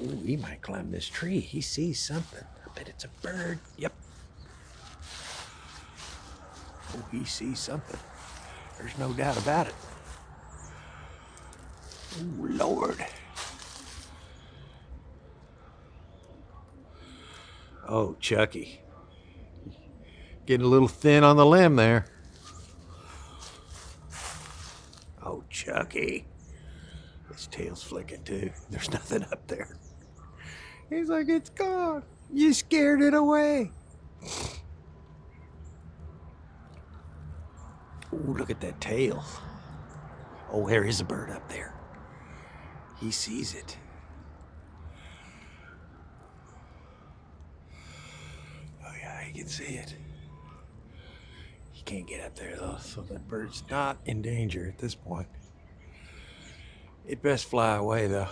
Ooh, he might climb this tree. He sees something. I bet it's a bird. Yep. Oh, he sees something. There's no doubt about it. Oh, Lord. Oh, Chucky. Getting a little thin on the limb there. Oh, Chucky. His tail's flicking too. There's nothing up there. He's like, it's gone. You scared it away. Oh, look at that tail. Oh, there is a bird up there. He sees it. Oh, yeah, he can see it. He can't get up there, though, so that bird's not in danger at this point. It best fly away, though.